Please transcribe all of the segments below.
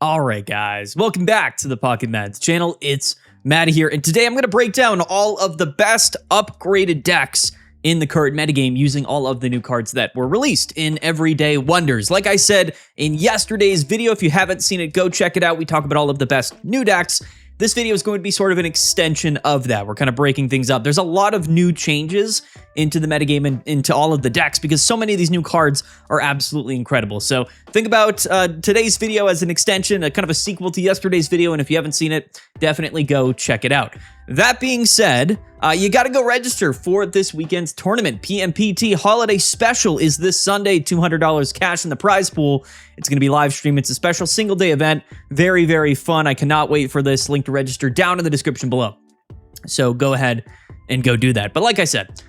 All right, guys, welcome back to the Pocket Mads channel. It's Matt here, and today I'm going to break down all of the best upgraded decks in the current metagame using all of the new cards that were released in Everyday Wonders. Like I said in yesterday's video, if you haven't seen it, go check it out. We talk about all of the best new decks. This video is going to be sort of an extension of that. We're kind of breaking things up. There's a lot of new changes into the metagame and into all of the decks because so many of these new cards are absolutely incredible. So think about today's video as an extension, a kind of a sequel to yesterday's video, and if you haven't seen it, definitely go check it out. That being said, you got to go register for this weekend's tournament. PMPT Holiday Special is this Sunday, $200 cash in the prize pool. It's going to be live streamed. It's a special single day event. Very, very fun. I cannot wait for this. Link to register down in the description below. So go ahead and go do that. But like I said,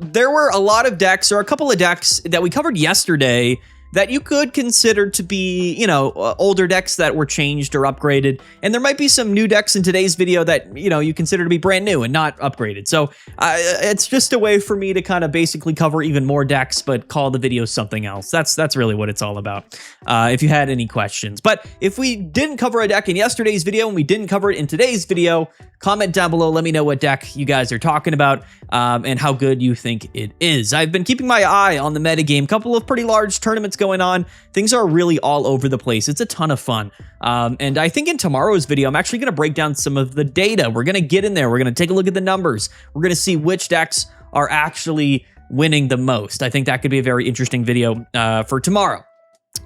there were a lot of decks, or a couple of decks that we covered yesterday that you could consider to be, older decks that were changed or upgraded. And there might be some new decks in today's video that, you consider to be brand new and not upgraded. So it's just a way for me to kind of basically cover even more decks, but call the video something else. That's really what it's all about, if you had any questions. But if we didn't cover a deck in yesterday's video and we didn't cover it in today's video, comment down below. Let me know what deck you guys are talking about and how good you think it is. I've been keeping my eye on the metagame. Couple of pretty large tournaments going on. Things are really all over the place. It's a ton of fun. And I think in tomorrow's video, I'm actually going to break down some of the data. We're going to get in there. We're going to take a look at the numbers. We're going to see which decks are actually winning the most. I think that could be a very interesting video for tomorrow,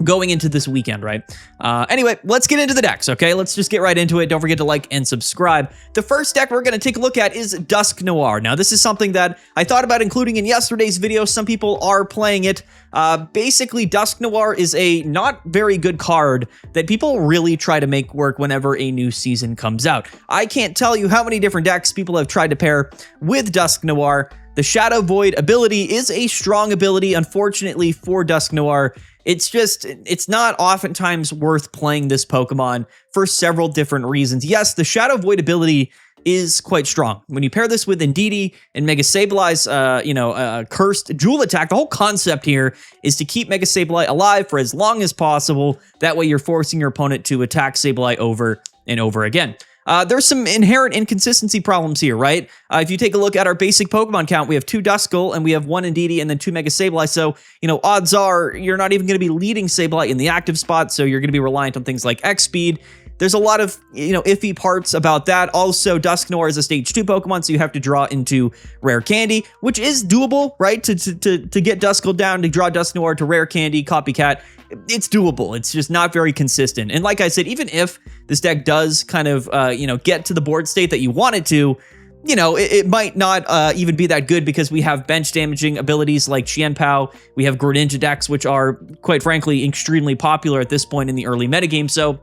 going into this weekend, right? Anyway, let's get into the decks, okay? Let's just get right into it. Don't forget to like and subscribe. The first deck we're going to take a look at is Dusknoir. Now, this is something that I thought about including in yesterday's video. Some people are playing it. Basically, Dusknoir is a not very good card that people really try to make work whenever a new season comes out. I can't tell you how many different decks people have tried to pair with Dusknoir. The Shadow Void ability is a strong ability. Unfortunately for Dusknoir, it's not oftentimes worth playing this Pokemon for several different reasons. Yes, the Shadow Void ability is quite strong. When you pair this with Indeedee and Mega Sableye's, cursed Jewel attack, the whole concept here is to keep Mega Sableye alive for as long as possible. That way you're forcing your opponent to attack Sableye over and over again. There's some inherent inconsistency problems here, right? If you take a look at our basic Pokemon count, we have 2 Duskull and we have 1 Indeedee and then 2 Mega Sableye. So, odds are you're not even going to be leading Sableye in the active spot. So you're going to be reliant on things like X speed. There's a lot of, iffy parts about that. Also, Dusknoir is a stage 2 Pokemon, so you have to draw into Rare Candy, which is doable, right? To get Duskull down, to draw Dusknoir to Rare Candy, Copycat, it's doable. It's just not very consistent. And like I said, even if this deck does kind of, get to the board state that you want it to, it might not even be that good because we have bench damaging abilities like Qianpao. We have Greninja decks, which are, quite frankly, extremely popular at this point in the early metagame. So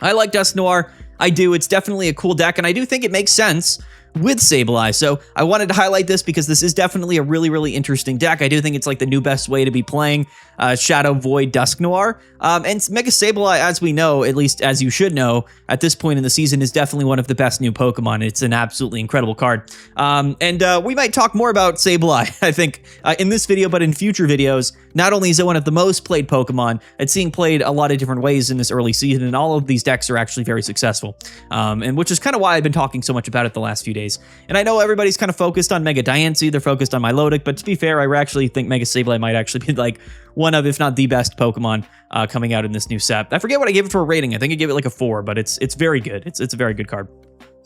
I like Dusknoir. I do. It's definitely a cool deck, and I do think it makes sense with Sableye. So I wanted to highlight this because this is definitely a really, really interesting deck. I do think it's like the new best way to be playing Shadow Void Dusknoir. And Mega Sableye, as we know, at least as you should know, at this point in the season is definitely one of the best new Pokemon. It's an absolutely incredible card. We might talk more about Sableye, I think, in this video, but in future videos. Not only is it one of the most played Pokemon, it's being played a lot of different ways in this early season, and all of these decks are actually very successful. And which is kind of why I've been talking so much about it the last few days. And I know everybody's kind of focused on Mega Diancie, they're focused on Milotic, but to be fair, I actually think Mega Sableye might actually be like one of, if not the best Pokemon coming out in this new set. I forget what I gave it for a rating. I think I gave it like a 4, but it's very good. It's a very good card.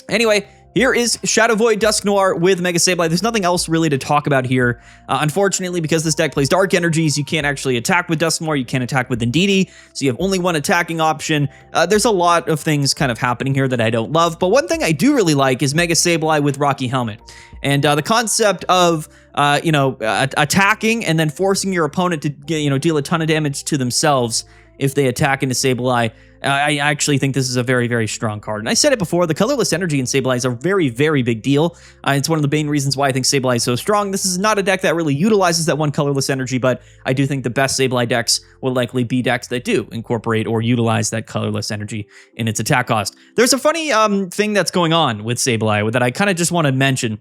Anyway, here is Shadow Void Dusknoir with Mega Sableye. There's nothing else really to talk about here. Unfortunately, because this deck plays Dark Energies, you can't actually attack with Dusknoir. You can't attack with Indeedee, so you have only one attacking option. There's a lot of things kind of happening here that I don't love, but one thing I do really like is Mega Sableye with Rocky Helmet. And the concept of, attacking and then forcing your opponent to, deal a ton of damage to themselves if they attack into Sableye. I actually think this is a very, very strong card. And I said it before, the colorless energy in Sableye is a very, very big deal. It's one of the main reasons why I think Sableye is so strong. This is not a deck that really utilizes that one colorless energy, but I do think the best Sableye decks will likely be decks that do incorporate or utilize that colorless energy in its attack cost. There's a funny thing that's going on with Sableye that I kind of just want to mention.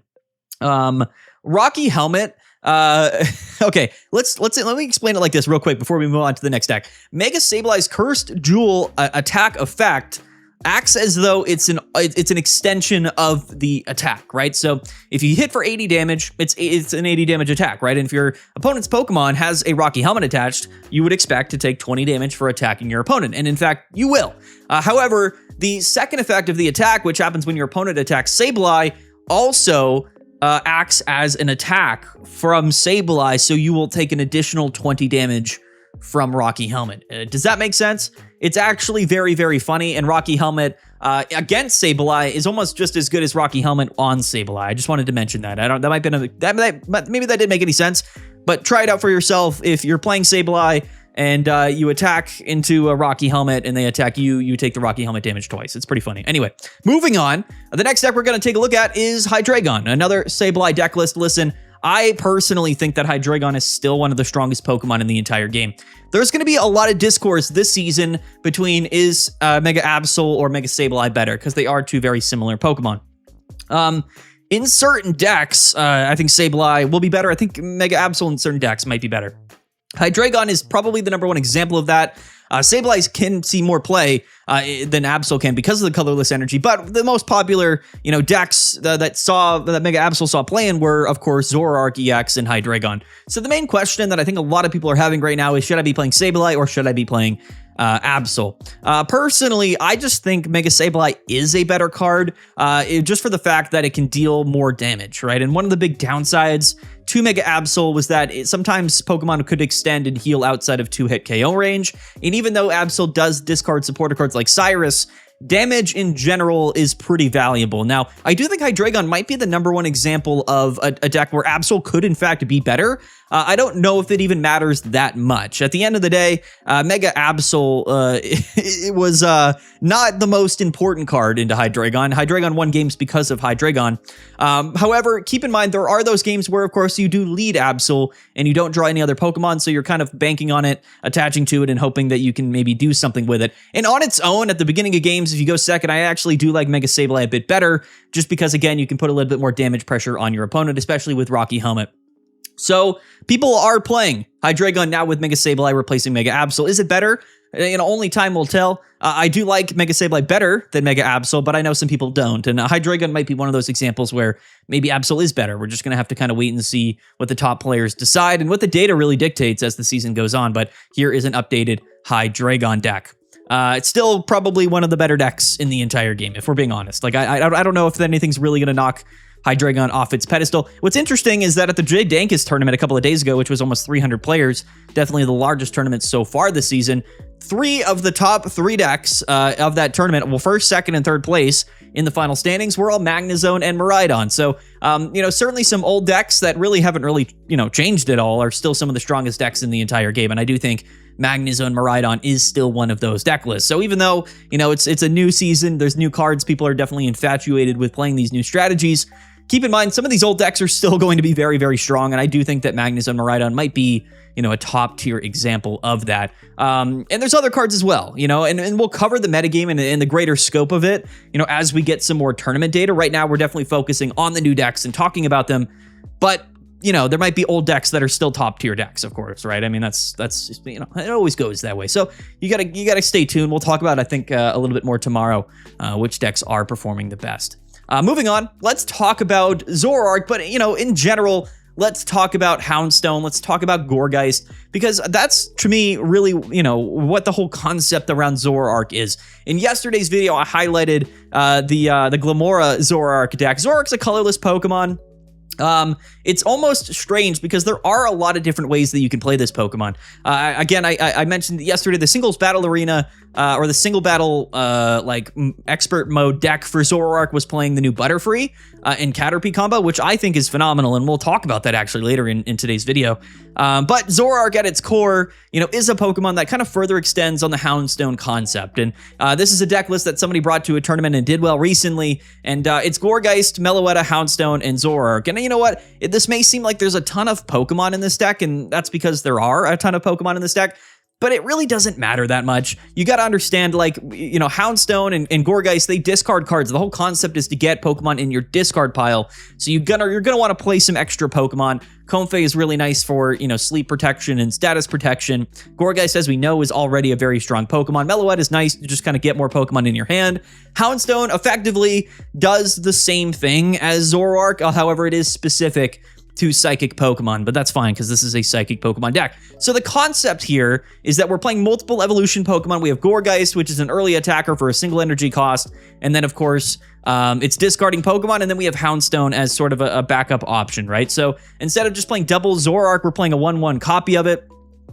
Rocky Helmet Okay, let me explain it like this real quick before we move on to the next deck. Mega Sableye's Cursed Jewel attack effect acts as though it's an extension of the attack, right? So if you hit for 80 damage, it's an 80 damage attack, right? And if your opponent's Pokemon has a Rocky Helmet attached, you would expect to take 20 damage for attacking your opponent, and in fact, you will. However, the second effect of the attack, which happens when your opponent attacks Sableye, also acts as an attack from Sableye, so you will take an additional 20 damage from Rocky Helmet. Does that make sense? It's actually very, very funny, and Rocky Helmet against Sableye is almost just as good as Rocky Helmet on Sableye. I just wanted to mention that. Maybe that didn't make any sense, but try it out for yourself. If you're playing Sableye and you attack into a Rocky Helmet and they attack you, you take the Rocky Helmet damage twice. It's pretty funny. Anyway, moving on. The next deck we're going to take a look at is Hydreigon, another Sableye deck list. Listen, I personally think that Hydreigon is still one of the strongest Pokemon in the entire game. There's going to be a lot of discourse this season between is Mega Absol or Mega Sableye better, because they are two very similar Pokemon. In certain decks, I think Sableye will be better. I think Mega Absol in certain decks might be better. Hydreigon is probably the #1 example of that. Sableye can see more play than Absol can because of the colorless energy, but the most popular, decks that Mega Absol saw playing were, of course, Zoroark EX and Hydreigon. So the main question that I think a lot of people are having right now is, should I be playing Sableye or should I be playing Absol? Personally, I just think Mega Sableye is a better card, just for the fact that it can deal more damage, right? And one of the big downsides to Mega Absol was that sometimes Pokemon could extend and heal outside of 2-hit KO range, and even though Absol does discard supporter cards like Cyrus, damage in general is pretty valuable. Now, I do think Hydreigon might be the #1 example of a deck where Absol could in fact be better. I don't know if it even matters that much. At the end of the day, Mega Absol it was not the most important card into Hydreigon. Hydreigon won games because of Hydreigon. However, keep in mind, there are those games where, of course, you do lead Absol and you don't draw any other Pokemon, so you're kind of banking on it, attaching to it, and hoping that you can maybe do something with it. And on its own, at the beginning of games, if you go second, I actually do like Mega Sableye a bit better, just because, again, you can put a little bit more damage pressure on your opponent, especially with Rocky Helmet. So people are playing Hydreigon now with Mega Sableye replacing Mega Absol. Is it better? Only time will tell. I do like Mega Sableye better than Mega Absol, but I know some people don't. And Hydreigon might be one of those examples where maybe Absol is better. We're just going to have to kind of wait and see what the top players decide and what the data really dictates as the season goes on. But here is an updated Hydreigon deck. It's still probably one of the better decks in the entire game, if we're being honest. Like, I don't know if anything's really going to knock Hydreigon off its pedestal. What's interesting is that at the J Dankest tournament a couple of days ago, which was almost 300 players, definitely the largest tournament so far this season, 3 of the top 3 decks of that tournament, well, first, second, and third place in the final standings were all Magnezone and Miraidon. So, certainly some old decks that really haven't changed at all are still some of the strongest decks in the entire game. And I do think Magnezone Miraidon is still one of those deck lists. So even though, it's a new season, there's new cards, people are definitely infatuated with playing these new strategies. Keep in mind, some of these old decks are still going to be very, very strong, and I do think that Magnezone Miraidon might be, a top-tier example of that. And there's other cards as well, and we'll cover the metagame and the greater scope of it, as we get some more tournament data. Right now, we're definitely focusing on the new decks and talking about them, but there might be old decks that are still top-tier decks, of course, right? I mean, that's it always goes that way. So you gotta stay tuned. We'll talk about, I think, a little bit more tomorrow, which decks are performing the best. Moving on, let's talk about Zoroark, but, in general, let's talk about Houndstone, let's talk about Gourgiest, because that's, to me, really, what the whole concept around Zoroark is. In yesterday's video, I highlighted the Glamora Zoroark deck. Zoroark's a colorless Pokemon. It's almost strange because there are a lot of different ways that you can play this Pokemon. Again, I mentioned yesterday the singles battle arena, or the single battle, expert mode deck for Zoroark was playing the new Butterfree and Caterpie combo, which I think is phenomenal, and we'll talk about that actually later in today's video. But Zoroark at its core, is a Pokemon that kind of further extends on the Houndstone concept. And this is a deck list that somebody brought to a tournament and did well recently. And it's Gourgeist, Meloetta, Houndstone, and Zoroark. And you know what? This may seem like there's a ton of Pokemon in this deck, and that's because there are a ton of Pokemon in this deck. but it really doesn't matter that much. You got to understand, like, you know, Houndstone and Gourgeist, they discard cards. The whole concept is to get Pokemon in your discard pile. So you're gonna want to play some extra Pokemon. Comfey is really nice for, you know, sleep protection and status protection. Gourgeist, as we know, is already a very strong Pokemon. Meloette is nice to just kind of get more Pokemon in your hand. Houndstone effectively does the same thing as Zoroark, however, it is specific to psychic Pokemon, but that's fine because this is a psychic Pokemon deck. So the concept here is that we're playing multiple evolution Pokemon. We have Gourgeist, which is an early attacker for a single energy cost, and then of course it's discarding Pokemon, and then we have Houndstone as sort of a backup option, right? So instead of just playing double Zoroark, we're playing a 1/1 copy of it.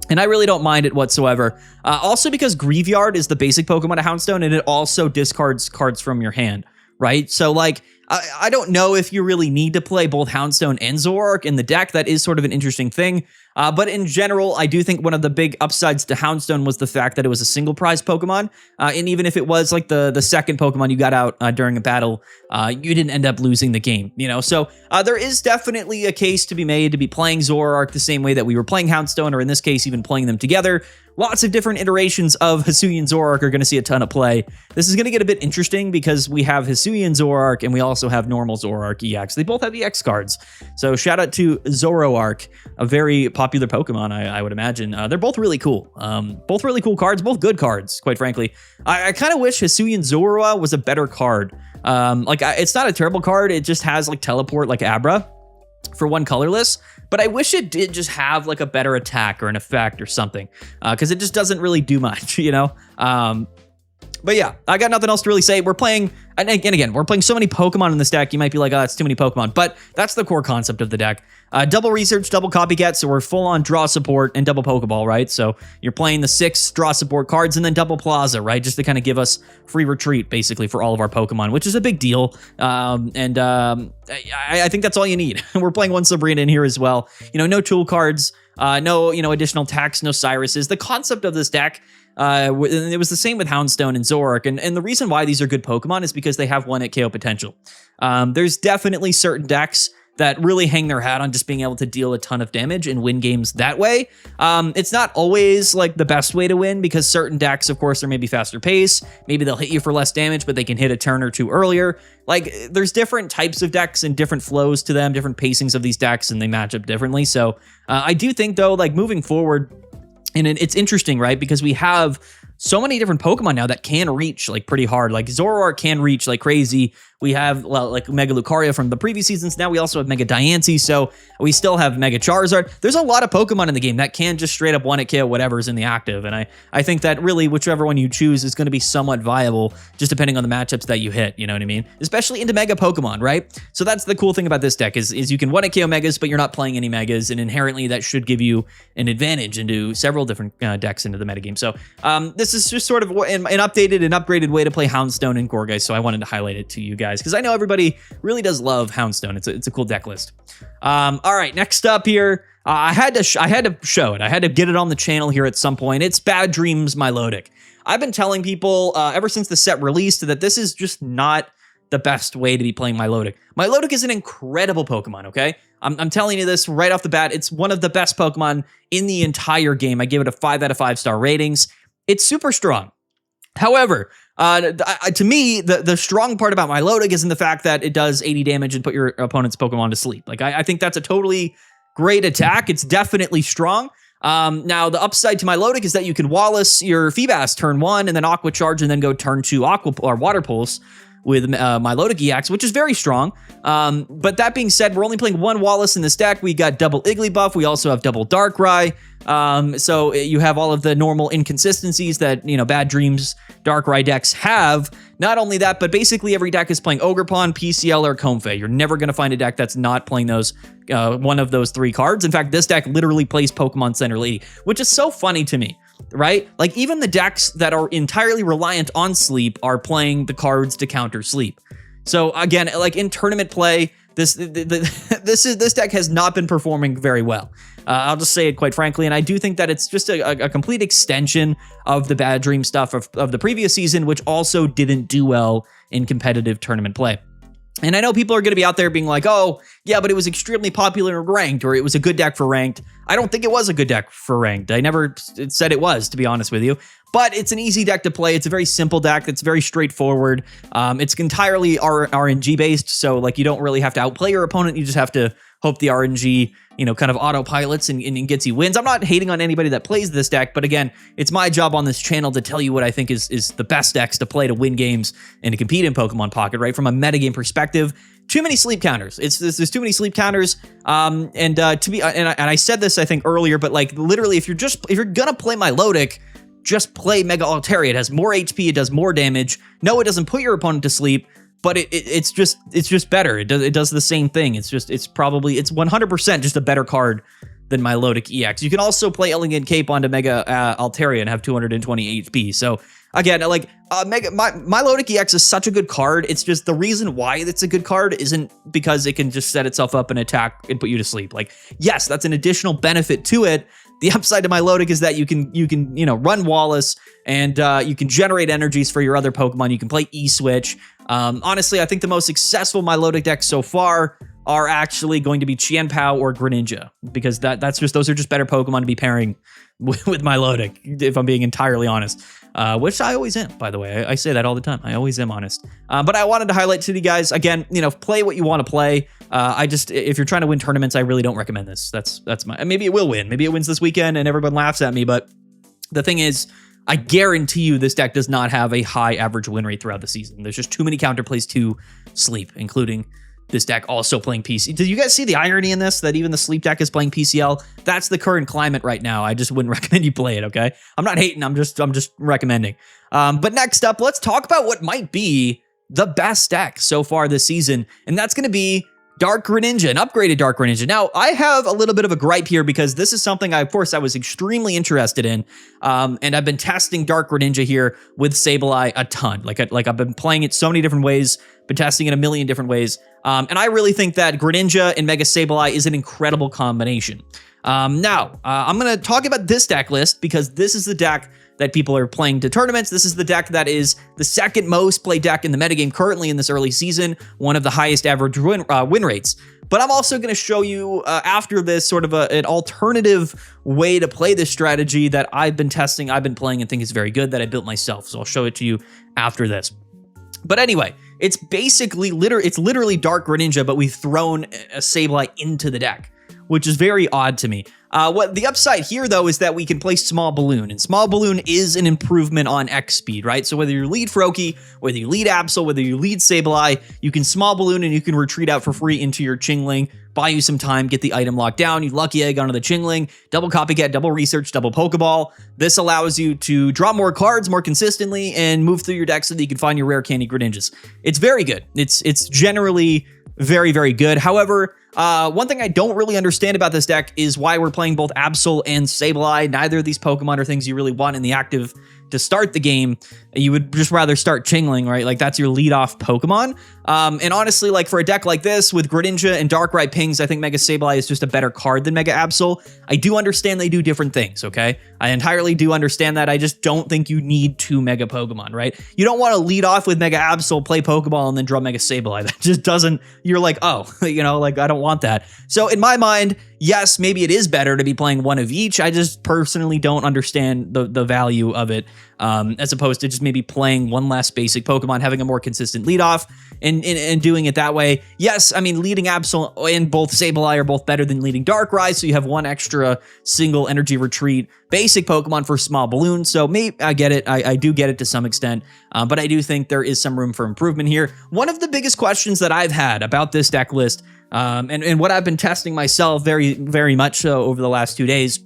And I really don't mind it whatsoever. Also because Graveyard is the basic Pokemon of Houndstone, and it also discards cards from your hand, right? So like, I don't know if you really need to play both Houndstone and Zoroark in the deck. That is sort of an interesting thing. But in general, I do think one of the big upsides to Houndstone was the fact that it was a single prize Pokemon. And even if it was like the second Pokemon you got out during a battle, you didn't end up losing the game, you know? So there is definitely a case to be made to be playing Zoroark the same way that we were playing Houndstone, or in this case, even playing them together. Lots of different iterations of Hisuian Zoroark are going to see a ton of play. This is going to get a bit interesting because we have Hisuian Zoroark and we also have normal Zoroark EX. They both have EX cards. So shout out to Zoroark, a very popular Pokemon, I would imagine. They're both really cool. Both really cool cards, both good cards, quite frankly. I kind of wish Hisuian Zoroark was a better card. It's not a terrible card. It just has like teleport like Abra for one colorless, but I wish it did just have like a better attack or an effect or something, because it just doesn't really do much, you know? But yeah, I got nothing else to really say. We're playing, and again, we're playing so many Pokemon in this deck, you might be like, oh, that's too many Pokemon, but that's the core concept of the deck. Double Research, double Copycat, so we're full on draw support and double Pokeball, right? So you're playing the 6 draw support cards and then double Plaza, right? Just to kind of give us free retreat, basically, for all of our Pokemon, which is a big deal. I think that's all you need. We're playing one Sabrina in here as well. You know, no tool cards, no, you know, additional attacks, no Cyruses. The concept of this deck, it was the same with Houndstone and Zoroark, and the reason why these are good Pokemon is because they have 1-hit KO potential. There's definitely certain decks that really hang their hat on just being able to deal a ton of damage and win games that way. It's not always like the best way to win because certain decks, of course, are maybe faster pace. Maybe they'll hit you for less damage, but they can hit a turn or two earlier. Like, there's different types of decks and different flows to them, different pacings of these decks, and they match up differently. So I do think, though, like moving forward, and it's interesting, right? Because we have so many different Pokemon now that can reach like pretty hard. Like Zoroark can reach like crazy. We have like Mega Lucaria from the previous seasons. Now we also have Mega Diancie, so we still have Mega Charizard. There's a lot of Pokemon in the game that can just straight up 1-hit KO whatever's in the active, and I think that really whichever one you choose is going to be somewhat viable, just depending on the matchups that you hit. You know what I mean? Especially into Mega Pokemon, right? So that's the cool thing about this deck is you can 1-hit KO Megas, but you're not playing any Megas, and inherently that should give you an advantage into several different decks into the metagame. So this is just sort of an updated and upgraded way to play Houndstone and Gourgeist, so I wanted to highlight it to you guys because I know everybody really does love Houndstone. It's a cool deck list. All right, next up here, I had to show it. I had to get it on the channel here at some point. It's Bad Dreams Milotic. I've been telling people ever since the set released that this is just not the best way to be playing Milotic. Milotic is an incredible Pokemon, okay? I'm telling you this right off the bat. It's one of the best Pokemon in the entire game. I give it a 5 out of 5 star ratings. It's super strong. However, to me, the strong part about Milotic is in the fact that it does 80 damage and put your opponent's Pokemon to sleep. Like, I think that's a totally great attack. It's definitely strong. Now, the upside to Milotic is that you can Wallace your Feebas turn 1 and then Aqua Charge and then go turn 2 Water Pulse with Milotic EX, which is very strong. But that being said, we're only playing one Wallace in this deck. We got double Igglybuff. We also have double Darkrai. So you have all of the normal inconsistencies that, you know, Bad Dreams Darkrai decks have. Not only that, but basically every deck is playing Ogerpon, PCL, or Comfey. You're never going to find a deck that's not playing those one of those 3 cards. In fact, this deck literally plays Pokemon Center Lady, which is so funny to me, right? Like, even the decks that are entirely reliant on sleep are playing the cards to counter sleep. So again, like in tournament play, this deck has not been performing very well. I'll just say it quite frankly, and I do think that it's just a complete extension of the Bad Dream stuff of the previous season, which also didn't do well in competitive tournament play. And I know people are going to be out there being like, oh, yeah, but it was extremely popular in ranked, or it was a good deck for ranked. I don't think it was a good deck for ranked. I never said it was, to be honest with you. But it's an easy deck to play. It's a very simple deck. It's very straightforward. It's entirely RNG based, so like you don't really have to outplay your opponent. You just have to hope the RNG, kind of autopilots and gets you wins. I'm not hating on anybody that plays this deck, but again, it's my job on this channel to tell you what I think is the best decks to play to win games and to compete in Pokemon Pocket, right? From a metagame perspective, too many sleep counters. There's too many sleep counters. And I said this I think earlier, but like literally, if you're gonna play Milotic, just play Mega Altaria. It has more HP, it does more damage. No, it doesn't put your opponent to sleep, but it's just better. It does the same thing. It's 100% just a better card than Milotic EX. You can also play Elegant Cape onto Mega Altaria and have 220 HP. So again, like Milotic EX is such a good card. It's just the reason why it's a good card isn't because it can just set itself up and attack and put you to sleep. Like, yes, that's an additional benefit to it. The upside to Milotic is that you can run Wallace and you can generate energies for your other Pokemon. You can play E-Switch. Honestly, I think the most successful Milotic decks so far are actually going to be Qianpao or Greninja, because those are just better Pokemon to be pairing with Milotic, if I'm being entirely honest. Which I always am, by the way. I say that all the time. I always am honest. But I wanted to highlight to you guys, again, play what you want to play. If you're trying to win tournaments, I really don't recommend this. That's maybe it will win. Maybe it wins this weekend and everyone laughs at me. But the thing is, I guarantee you this deck does not have a high average win rate throughout the season. There's just too many counterplays to sleep, including this deck also playing PC. Did you guys see the irony in this, that even the sleep deck is playing PCL? That's the current climate right now. I just wouldn't recommend you play it, okay? I'm not hating, I'm just recommending. But next up, let's talk about what might be the best deck so far this season, and that's going to be Dark Greninja, an upgraded Dark Greninja. Now, I have a little bit of a gripe here because this is something I was extremely interested in, and I've been testing Dark Greninja here with Sableye a ton. Like I've been playing it so many different ways, been testing it a million different ways, and I really think that Greninja and Mega Sableye is an incredible combination. Now, I'm going to talk about this deck list because this is the deck that people are playing to tournaments. This is the deck that is the second most played deck in the metagame currently in this early season, one of the highest average win rates. But I'm also going to show you after this sort of an alternative way to play this strategy that I've been testing, I've been playing, and think is very good, that I built myself. So I'll show it to you after this. But anyway, it's basically literally Dark Greninja, but we've thrown a Sableye into the deck, which is very odd to me. What the upside here, though, is that we can play Small Balloon, and Small Balloon is an improvement on X speed, right? So whether you lead Froakie, whether you lead Absol, whether you lead Sableye, you can Small Balloon and you can retreat out for free into your Chingling, buy you some time, get the item locked down, you Lucky Egg onto the Chingling, double Copycat, double Research, double Pokeball. This allows you to draw more cards more consistently and move through your deck so that you can find your rare candy Greninjas. It's very good. It's generally very, very good. However, one thing I don't really understand about this deck is why we're playing both Absol and Sableye. Neither of these Pokemon are things you really want in the active to start the game. You would just rather start Chingling, right? Like that's your lead-off Pokemon. And honestly, like for a deck like this with Greninja and Darkrai Pings, I think Mega Sableye is just a better card than Mega Absol. I do understand they do different things, okay? I entirely do understand that. I just don't think you need two Mega Pokemon, right? You don't want to lead off with Mega Absol, play Pokeball, and then draw Mega Sableye. That just doesn't, you're like, oh, like I don't want that. So in my mind, yes, maybe it is better to be playing one of each. I just personally don't understand the value of it, as opposed to just maybe playing one less basic Pokemon, having a more consistent leadoff and doing it that way. Yes, I mean, leading Absol and both Sableye are both better than leading Darkrai, so you have one extra single energy retreat basic Pokemon for Small Balloon. So maybe I get it. I do get it to some extent, but I do think there is some room for improvement here. One of the biggest questions that I've had about this deck list, and what I've been testing myself very, very much so over the last 2 days,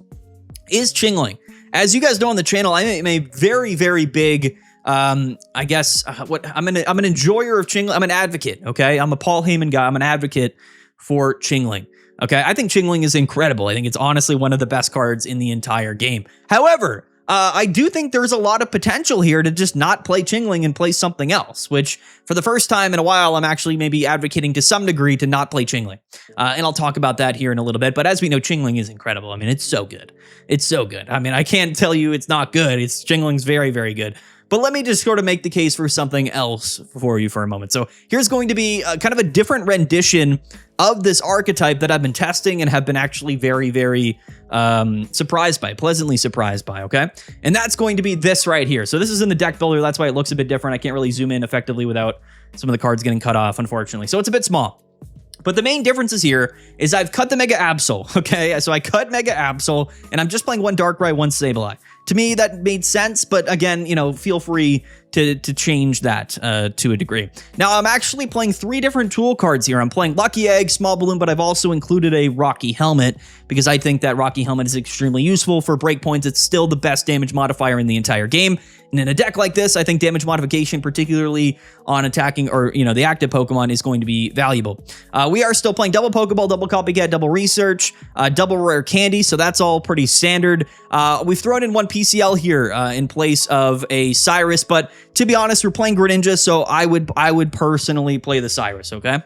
is Chingling. As you guys know on the channel, I am a very, very big, I'm an enjoyer of Chingling. I'm an advocate, okay? I'm a Paul Heyman guy. I'm an advocate for Chingling, okay? I think Chingling is incredible. I think it's honestly one of the best cards in the entire game. However, I do think there's a lot of potential here to just not play Chingling and play something else, which for the first time in a while, I'm actually maybe advocating to some degree to not play Chingling. And I'll talk about that here in a little bit. But as we know, Chingling is incredible. I mean, it's so good. It's so good. I mean, I can't tell you it's not good. Chingling's very, very good. But let me just sort of make the case for something else for you for a moment. So here's going to be kind of a different rendition of this archetype that I've been testing and have been actually very, very surprised by, pleasantly surprised by, okay? And that's going to be this right here. So this is in the deck builder. That's why it looks a bit different. I can't really zoom in effectively without some of the cards getting cut off, unfortunately. So it's a bit small. But the main differences here is I've cut the Mega Absol, okay? So I cut Mega Absol, and I'm just playing one Darkrai, one Sableye. To me, that made sense, but again, you know, feel free to change that to a degree. Now, I'm actually playing 3 different tool cards here. I'm playing Lucky Egg, Small Balloon, but I've also included a Rocky Helmet because I think that Rocky Helmet is extremely useful for breakpoints. It's still the best damage modifier in the entire game. And in a deck like this, I think damage modification, particularly on attacking or, you know, the active Pokemon, is going to be valuable. We are still playing double Pokeball, double Copycat, double Research, double Rare Candy, so that's all pretty standard. We've thrown in one PCL here in place of a Cyrus, but to be honest, we're playing Greninja, so I would personally play the Cyrus, okay?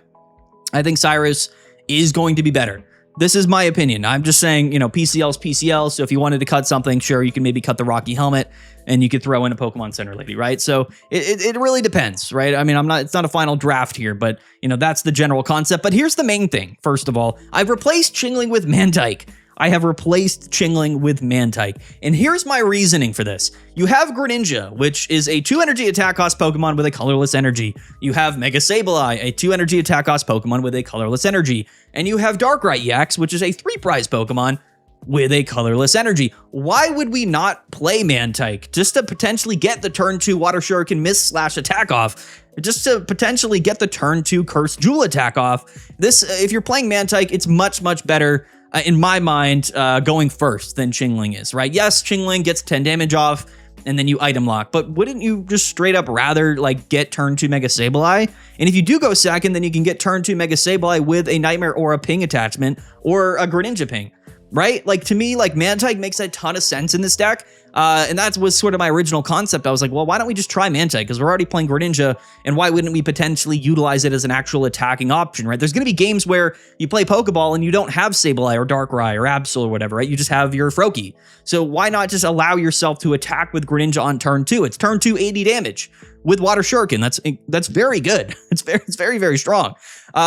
I think Cyrus is going to be better. This is my opinion. I'm just saying, you know, PCL's PCL, so if you wanted to cut something, sure, you can maybe cut the Rocky Helmet, and you could throw in a Pokemon Center Lady, right? So it really depends, right? I mean, it's not a final draft here, but, you know, that's the general concept. But here's the main thing, first of all. I've replaced Chingling with Mantike. I have replaced Chingling with Mantike. And here's my reasoning for this. You have Greninja, which is a 2 energy attack cost Pokemon with a colorless energy. You have Mega Sableye, a 2 energy attack cost Pokemon with a colorless energy. And you have Darkrai EX, which is a 3 prize Pokemon with a colorless energy. Why would we not play Mantike? Just to potentially get the turn 2 Water Shuriken Miss / attack off. Just to potentially get the turn 2 Curse Jewel attack off. This, if you're playing Mantike, it's much, much better in my mind, going first than Chingling is, right? Yes, Chingling gets 10 damage off, and then you item lock, but wouldn't you just straight up rather, like, get turn 2 Mega Sableye? And if you do go second, then you can get turn 2 Mega Sableye with a Nightmare or a Ping attachment, or a Greninja Ping, right? Like, to me, like, Mantike makes a ton of sense in this deck, and that was sort of my original concept. I was like, well, why don't we just try Mantike? Because we're already playing Greninja, and why wouldn't we potentially utilize it as an actual attacking option, right? There's going to be games where you play Pokeball and you don't have Sableye or Darkrai or Absol or whatever, right? You just have your Froakie. So why not just allow yourself to attack with Greninja on turn 2? It's turn 2 80 damage with Water Shuriken. That's very good. It's very, very strong.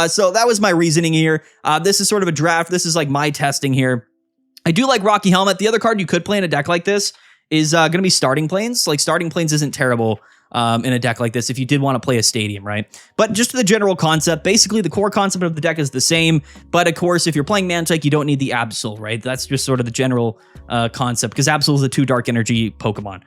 So that was my reasoning here. This is sort of a draft. This is like my testing here. I do like Rocky Helmet. The other card you could play in a deck like this is going to be Starting Plains. Like, Starting Plains isn't terrible in a deck like this if you did want to play a Stadium, right? But just the general concept, basically the core concept of the deck is the same, but of course, if you're playing Mantike, you don't need the Absol, right? That's just sort of the general concept, because Absol is a 2 dark energy Pokemon.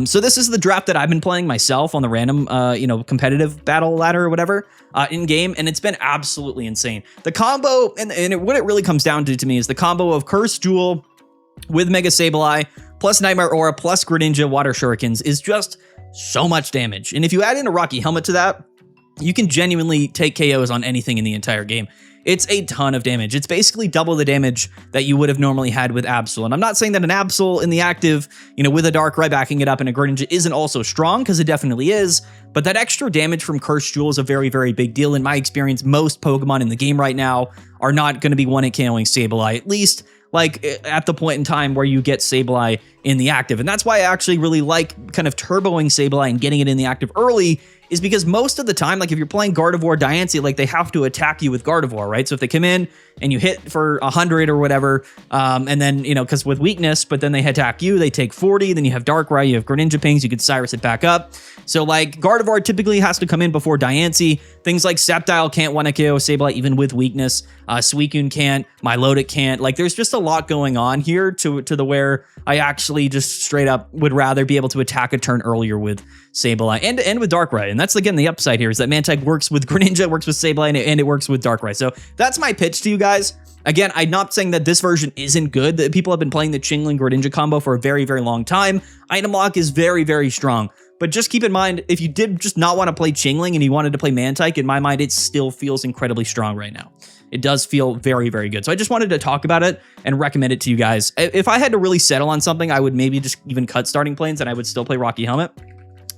So this is the draft that I've been playing myself on the random, you know, competitive battle ladder or whatever in game, and it's been absolutely insane. The combo, what it really comes down to me is the combo of Curse Jewel with Mega Sableye plus Nightmare Aura plus Greninja Water Shurikens is just so much damage. And if you add in a Rocky Helmet to that, you can genuinely take KOs on anything in the entire game. It's a ton of damage. It's basically double the damage that you would have normally had with Absol. And I'm not saying that an Absol in the active, you know, with a Darkrai backing it up and a Greninja isn't also strong, because it definitely is, but that extra damage from Curse Jewel is a very, very big deal. In my experience, most Pokemon in the game right now are not going to be 1-hit KOing Sableye, at least like at the point in time where you get Sableye in the active. And that's why I actually really like kind of turboing Sableye and getting it in the active early, is because most of the time, like if you're playing Gardevoir Diancie, like they have to attack you with Gardevoir, right? So if they come in and you hit for 100 or whatever, and then, you know, because with weakness, but then they attack you, they take 40, then you have Darkrai, you have Greninja Pings, you could Cyrus it back up. So like Gardevoir typically has to come in before Diancie. Things like SCEPTILE can't 1-hit KO Sableye even with weakness. Suicune can't, Milotic can't. Like there's just a lot going on here to the where I actually just straight up would rather be able to attack a turn earlier with Sableye and with Darkrai. And that's, again, the upside here is that Mantike works with Greninja, works with Sableye, and it works with Darkrai. So that's my pitch to you guys. Again, I'm not saying that this version isn't good. That people have been playing the Chingling Greninja combo for a very, very long time. Item lock is very, very strong. But just keep in mind, if you did just not want to play Chingling and you wanted to play Mantike, in my mind, it still feels incredibly strong right now. It does feel very, very good. So I just wanted to talk about it and recommend it to you guys. If I had to really settle on something, I would maybe just even cut Starting Plains and I would still play Rocky Helmet.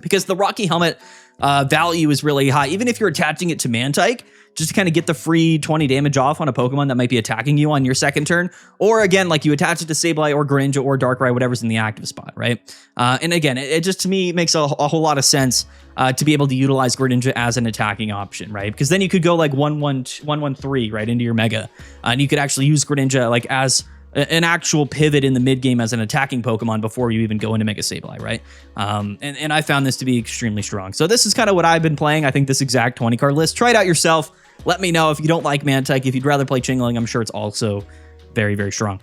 because the Rocky Helmet value is really high. Even if you're attaching it to Mantike, just to kind of get the free 20 damage off on a Pokemon that might be attacking you on your second turn. Or again, like you attach it to Sableye or Greninja or Darkrai, whatever's in the active spot, right? And again, it just to me makes a whole lot of sense to be able to utilize Greninja as an attacking option, right? Because then you could go like 1-1-3 right into your Mega. And you could actually use Greninja like as an actual pivot in the mid game as an attacking Pokemon before you even go into Mega Sableye, right? And I found this to be extremely strong. So this is kind of what I've been playing. I think this exact 20 card list. Try it out yourself. Let me know if you don't like Mantike. If you'd rather play Chingling, I'm sure it's also very, very strong.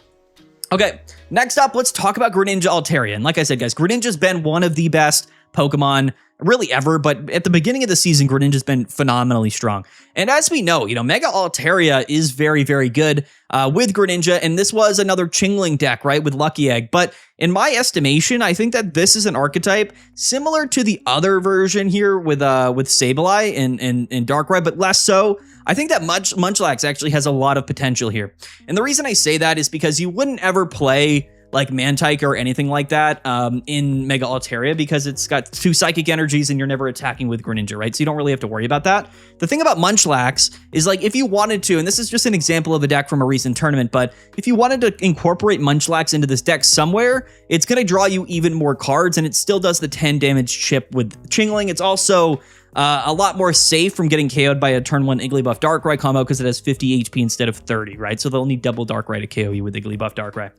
Okay, next up, let's talk about Greninja Altaria. And like I said, guys, Greninja's been one of the best Pokemon really ever, but at the beginning of the season, Greninja's been phenomenally strong. And as we know, Mega Altaria is very, very good with Greninja, and this was another Chingling deck, right, with Lucky Egg. But in my estimation, I think that this is an archetype similar to the other version here with Sableye and Darkrai, but less so. I think that Munchlax actually has a lot of potential here. And the reason I say that is because you wouldn't ever play like Mantike or anything like that in Mega Altaria because it's got 2 psychic energies and you're never attacking with Greninja, right? So you don't really have to worry about that. The thing about Munchlax is like if you wanted to, and this is just an example of a deck from a recent tournament, but if you wanted to incorporate Munchlax into this deck somewhere, it's going to draw you even more cards and it still does the 10 damage chip with Chingling. It's also a lot more safe from getting KO'd by a turn 1 Igglybuff Darkrai combo because it has 50 HP instead of 30, right? So they'll need double Darkrai to KO you with Igglybuff Darkrai.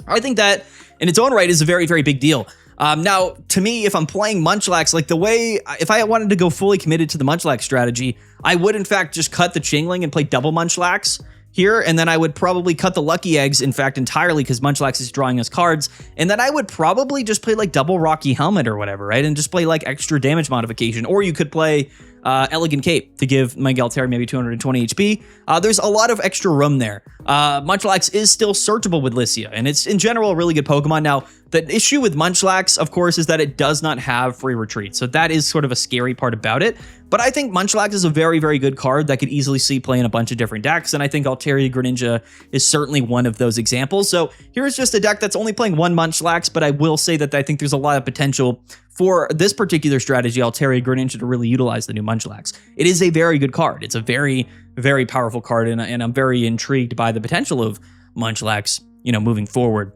I think that in its own right is a very, very big deal. Now, to me, if I'm playing Munchlax, like if I wanted to go fully committed to the Munchlax strategy, I would in fact just cut the Chingling and play double Munchlax here, and then I would probably cut the Lucky Eggs, in fact, entirely because Munchlax is drawing us cards, and then I would probably just play like double Rocky Helmet or whatever, right? And just play like extra damage modification, or you could play Elegant Cape to give Mega Altaria maybe 220 HP. There's a lot of extra room there. Munchlax is still searchable with Lycia, and it's in general a really good Pokemon. Now, the issue with Munchlax, of course, is that it does not have free retreat, so that is sort of a scary part about it. But I think Munchlax is a very, very good card that could easily see play in a bunch of different decks, and I think Altaria Greninja is certainly one of those examples. So here's just a deck that's only playing one Munchlax, but I will say that I think there's a lot of potential for this particular strategy, Altaria Greninja, to really utilize the new Munchlax. It is a very good card. It's a very, very powerful card, and I'm very intrigued by the potential of Munchlax, moving forward.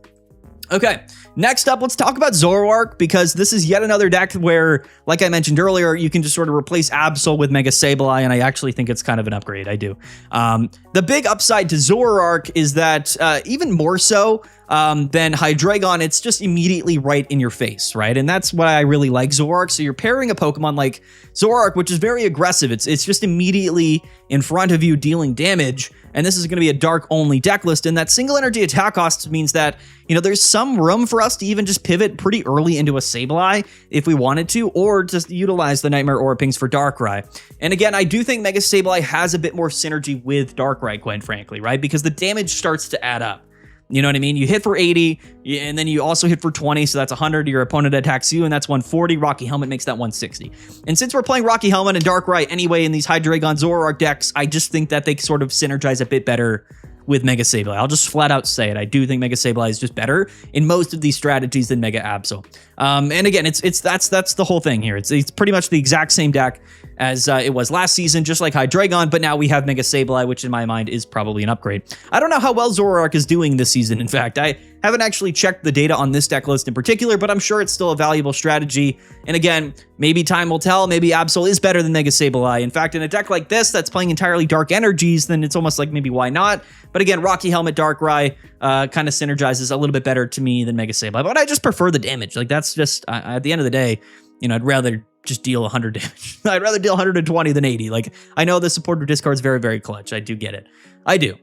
Okay, next up, let's talk about Zoroark, because this is yet another deck where, like I mentioned earlier, you can just sort of replace Absol with Mega Sableye, and I actually think it's kind of an upgrade. I do. The big upside to Zoroark is that even more so than Hydreigon, it's just immediately right in your face, right? And that's why I really like Zoroark. So you're pairing a Pokemon like Zoroark, which is very aggressive. It's just immediately in front of you dealing damage, and this is going to be a dark-only deck list, and that single energy attack cost means that, there's some room for us to even just pivot pretty early into a Sableye if we wanted to, or just utilize the Nightmare Aura Pings for Darkrai. And again, I do think Mega Sableye has a bit more synergy with Darkrai, quite frankly, right? Because the damage starts to add up. You know what I mean? You hit for 80, and then you also hit for 20, so that's 100. Your opponent attacks you, and that's 140. Rocky Helmet makes that 160. And since we're playing Rocky Helmet and Darkrai anyway in these Hydreigon Zoroark decks, I just think that they sort of synergize a bit better with Mega Sableye. I'll just flat out say it. I do think Mega Sableye is just better in most of these strategies than Mega Absol. And again, that's the whole thing here. It's pretty much the exact same deck as it was last season, just like Hydreigon, but now we have Mega Sableye, which in my mind is probably an upgrade. I don't know how well Zoroark is doing this season, in fact. I haven't actually checked the data on this deck list in particular, but I'm sure it's still a valuable strategy. And again, maybe time will tell. Maybe Absol is better than Mega Sableye. In fact, in a deck like this that's playing entirely dark energies, then it's almost like maybe why not? But again, Rocky Helmet Darkrai kind of synergizes a little bit better to me than Mega Sableye, but I just prefer the damage. Like that's just, at the end of the day, I'd rather just deal 100 damage. I'd rather deal 120 than 80. Like, I know the supporter discard's very, very clutch. I do get it. I do.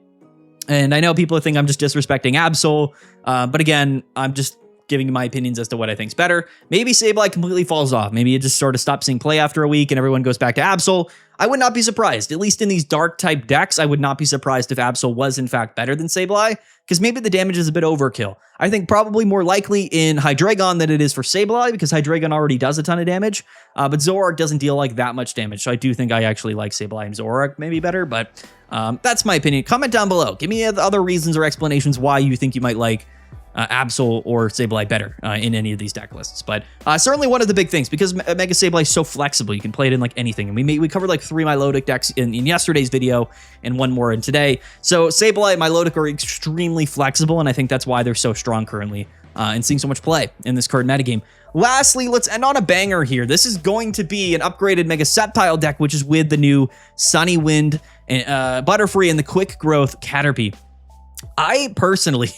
And I know people think I'm just disrespecting Absol, but again, I'm just giving you my opinions as to what I think's better. Maybe Sableye completely falls off. Maybe it just sort of stops seeing play after a week and everyone goes back to Absol. I would not be surprised. At least in these dark type decks, I would not be surprised if Absol was in fact better than Sableye, because maybe the damage is a bit overkill. I think probably more likely in Hydreigon than it is for Sableye, because Hydreigon already does a ton of damage, but Zoroark doesn't deal like that much damage. So I do think I actually like Sableye and Zoroark maybe better, but that's my opinion. Comment down below. Give me other reasons or explanations why you think you might like Absol or Sableye better in any of these deck lists. But certainly one of the big things, because Mega Sableye is so flexible, you can play it in like anything. And we covered like 3 Milotic decks in yesterday's video and 1 more in today. So Sableye and Milotic are extremely flexible, and I think that's why they're so strong currently and seeing so much play in this current metagame. Lastly, let's end on a banger here. This is going to be an upgraded Mega SCEPTILE deck, which is with the new Sunny Wind, Butterfree, and the Quick Growth Caterpie. I personally,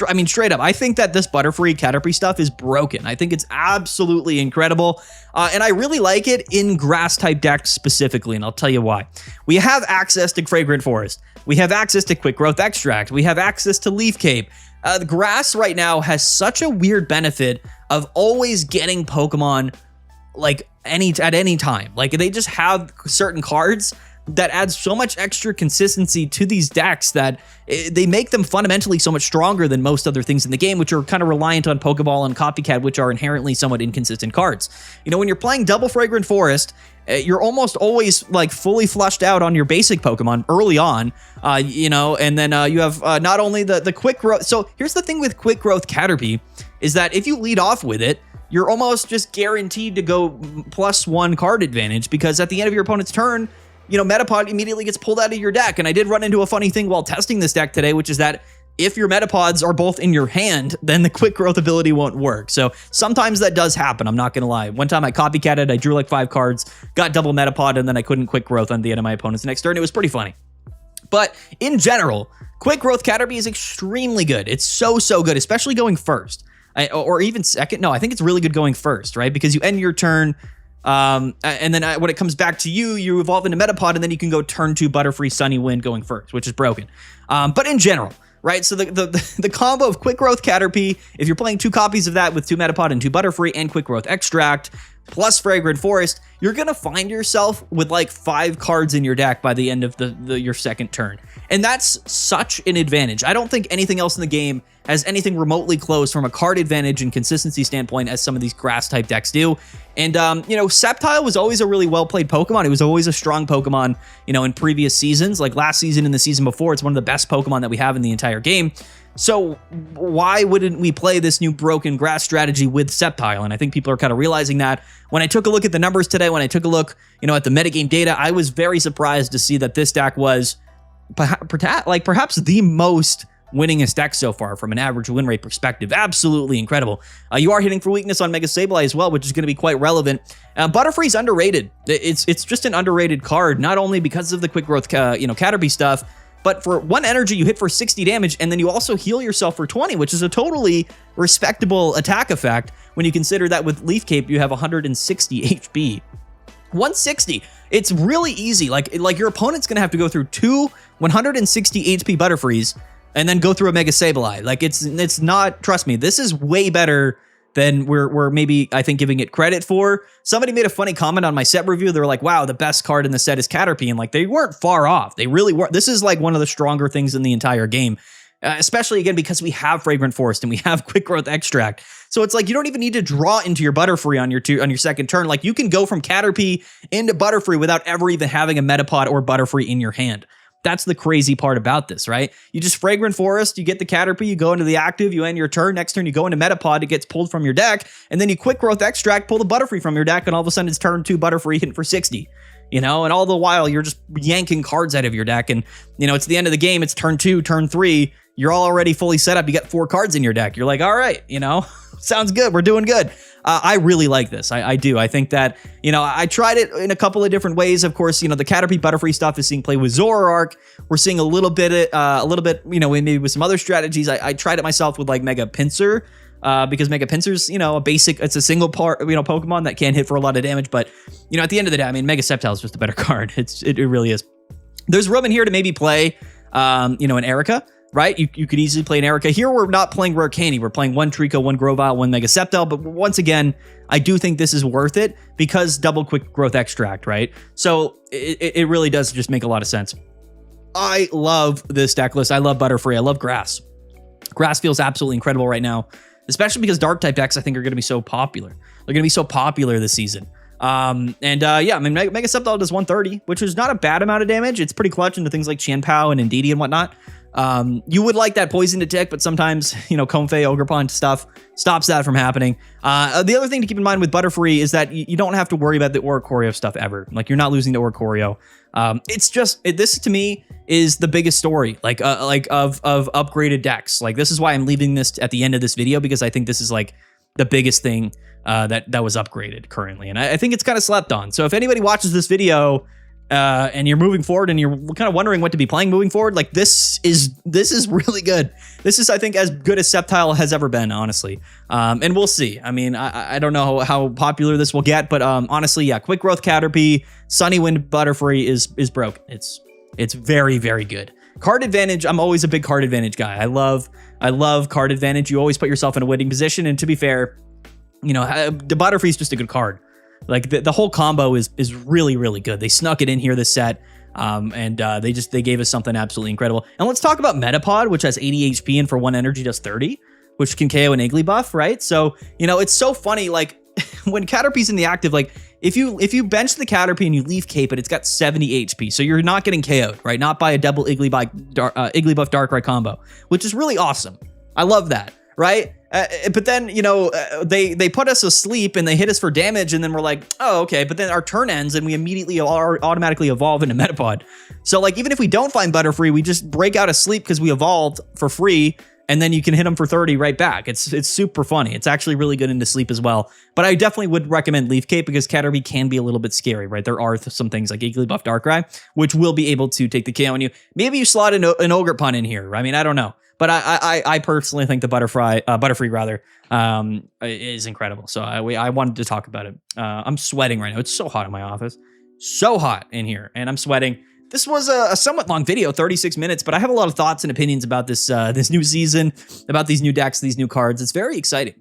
I mean, straight up, I think that this Butterfree Caterpie stuff is broken. I think it's absolutely incredible, and I really like it in grass-type decks specifically, and I'll tell you why. We have access to Fragrant Forest. We have access to Quick Growth Extract. We have access to Leaf Cape. The grass right now has such a weird benefit of always getting Pokemon like at any time. Like they just have certain cards that adds so much extra consistency to these decks that they make them fundamentally so much stronger than most other things in the game, which are kind of reliant on Pokeball and Copycat, which are inherently somewhat inconsistent cards. You know, when you're playing Double Fragrant Forest, you're almost always like fully flushed out on your basic Pokemon early on, you know, and then you have not only the Quick Growth. So here's the thing with Quick Growth Caterpie is that if you lead off with it, you're almost just guaranteed to go +1 card advantage, because at the end of your opponent's turn, you know, Metapod immediately gets pulled out of your deck. And I did run into a funny thing while testing this deck today, which is that if your Metapods are both in your hand, then the Quick Growth ability won't work. So sometimes that does happen, I'm not going to lie. One time I copycatted, I drew like 5 cards, got double Metapod, and then I couldn't Quick Growth on the end of my opponent's next turn. It was pretty funny. But in general, Quick Growth Caterpie is extremely good. It's so good, especially going first. Or even second. No, I think it's really good going first, right? Because you end your turn, and then when it comes back to you, you evolve into Metapod, and then you can go turn 2 Butterfree Sunny Wind going first, which is broken. But in general, right? So the combo of Quick Growth Caterpie, if you're playing 2 copies of that with 2 Metapod and 2 Butterfree and Quick Growth Extract, plus Fragrant Forest, you're going to find yourself with like 5 cards in your deck by the end of your second turn. And that's such an advantage. I don't think anything else in the game has anything remotely close from a card advantage and consistency standpoint as some of these grass-type decks do. And, you know, SCEPTILE was always a really well-played Pokemon. It was always a strong Pokemon, you know, in previous seasons. Like last season and the season before, it's one of the best Pokemon that we have in the entire game. So why wouldn't we play this new broken grass strategy with SCEPTILE? And I think people are kind of realizing that. When I took a look at the numbers today, when I took a look, you know, at the metagame data, I was very surprised to see that this deck was perhaps the most winningest deck so far from an average win rate perspective. Absolutely incredible. You are hitting for weakness on Mega Sableye as well, which is going to be quite relevant. Butterfree's underrated. It's just an underrated card, not only because of the Quick Growth, you know, Caterpie stuff, but for 1 energy, you hit for 60 damage, and then you also heal yourself for 20, which is a totally respectable attack effect when you consider that with Leaf Cape, you have 160 HP. 160. It's really easy. Like your opponent's going to have to go through 2 160 HP Butterfrees and then go through a Mega Sableye. Like it's not, trust me, this is way better than we're maybe, I think, giving it credit for. Somebody made a funny comment on my set review. They were like, wow, the best card in the set is Caterpie. And like, they weren't far off. They really weren't. This is like one of the stronger things in the entire game, especially again, because we have Fragrant Forest and we have Quick Growth Extract. So it's like, you don't even need to draw into your Butterfree on your second turn. Like you can go from Caterpie into Butterfree without ever even having a Metapod or Butterfree in your hand. That's the crazy part about this, right? You just Fragrant Forest, you get the Caterpie, you go into the active, you end your turn. Next turn, you go into Metapod, it gets pulled from your deck, and then you Quick Growth Extract, pull the Butterfree from your deck, and all of a sudden it's turn 2 Butterfree hitting for 60. You know, and all the while you're just yanking cards out of your deck, and you know, it's the end of the game, it's turn 2, turn 3, you're all already fully set up, you got 4 cards in your deck. You're like, all right, you know, sounds good, we're doing good. I really like this. I do. I think that, you know, I tried it in a couple of different ways. Of course, you know, the Caterpie Butterfree stuff is seeing play with Zoroark. We're seeing a little bit, you know, maybe with some other strategies. I tried it myself with like Mega Pinsir, because Mega Pinsir's, you know, it's a single part, you know, Pokemon that can hit for a lot of damage. But, you know, at the end of the day, I mean, Mega SCEPTILE is just a better card. It really is. There's room in here to maybe play, you know, an Erica. Right? You could easily play an Erica. Here, we're not playing Rare Candy. We're playing 1 Trico, 1 Grovyle, 1 Mega SCEPTILE. But once again, I do think this is worth it because double Quick Growth Extract, right? So it really does just make a lot of sense. I love this deck list. I love Butterfree. I love Grass. Grass feels absolutely incredible right now, especially because Dark-type decks, I think, are going to be so popular. They're going to be so popular this season. Yeah, I mean, Mega SCEPTILE does 130, which is not a bad amount of damage. It's pretty clutch into things like Chien-Pao and Indeedee and whatnot. You would like that poison to tick, but sometimes, you know, Comfey, Ogerpon stuff stops that from happening. The other thing to keep in mind with Butterfree is that you don't have to worry about the Oricorio stuff ever. Like, you're not losing to Oricorio. It's just, this to me is the biggest story, like of upgraded decks. Like, this is why I'm leaving this at the end of this video, because I think this is like the biggest thing that was upgraded currently. And I think it's kind of slept on. So if anybody watches this video, and you're moving forward and you're kind of wondering what to be playing moving forward, like this is really good. This is, I think, as good as Sceptile has ever been, honestly. And we'll see. I mean, I don't know how popular this will get, but honestly, yeah, Quick Growth Caterpie, Sunny Wind Butterfree is broken. It's very, very good. Card advantage, I'm always a big card advantage guy. I love card advantage. You always put yourself in a winning position, and to be fair, you know, the Butterfree is just a good card. Like, the whole combo is really, really good. They snuck it in here this set, and they gave us something absolutely incredible. And let's talk about Metapod, which has 80 HP and for 1 energy does 30, which can KO an Igglybuff, right? So, you know, it's so funny, like, when Caterpie's in the active, like, if you bench the Caterpie and you leave Cape it, it's got 70 HP, so you're not getting KO'd, right? Not by a double Igglybuff Darkrai combo, which is really awesome. I love that, right? But then, you know, they put us asleep and they hit us for damage, and then we're like, oh, okay. But then our turn ends and we immediately automatically evolve into Metapod. So, like, even if we don't find Butterfree, we just break out of sleep because we evolved for free, and then you can hit them for 30 right back. It's super funny. It's actually really good into sleep as well. But I definitely would recommend Leaf Cape because Caterpie can be a little bit scary, right? There are some things like Igglybuff Darkrai, which will be able to take the KO on you. Maybe you slot an Ogerpon in here. I mean, I don't know. But I personally think the Butterfree rather, is incredible. So I wanted to talk about it. I'm sweating right now. It's so hot in my office. So hot in here, and I'm sweating. This was a somewhat long video, 36 minutes, but I have a lot of thoughts and opinions about this new season, about these new decks, these new cards. It's very exciting.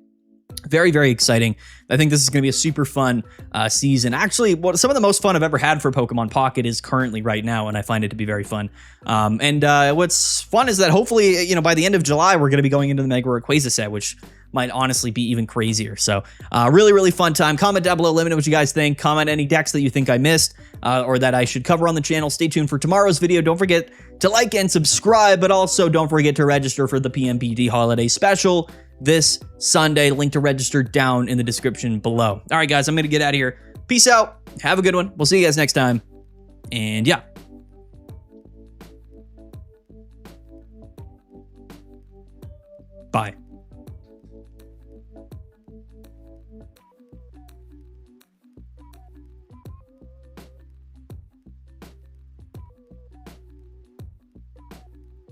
Very, very exciting. I think this is going to be a super fun season. Actually, some of the most fun I've ever had for Pokemon Pocket is currently right now, and I find it to be very fun. What's fun is that hopefully, you know, by the end of July, we're going to be going into the Mega Rayquaza set, which might honestly be even crazier. So really, really fun time. Comment down below, let me know what you guys think. Comment any decks that you think I missed or that I should cover on the channel. Stay tuned for tomorrow's video. Don't forget to like and subscribe, but also don't forget to register for the PMPD Holiday Special this Sunday. Link to register down in the description below. All right, guys, I'm going to get out of here. Peace out. Have a good one. We'll see you guys next time. And yeah. Bye.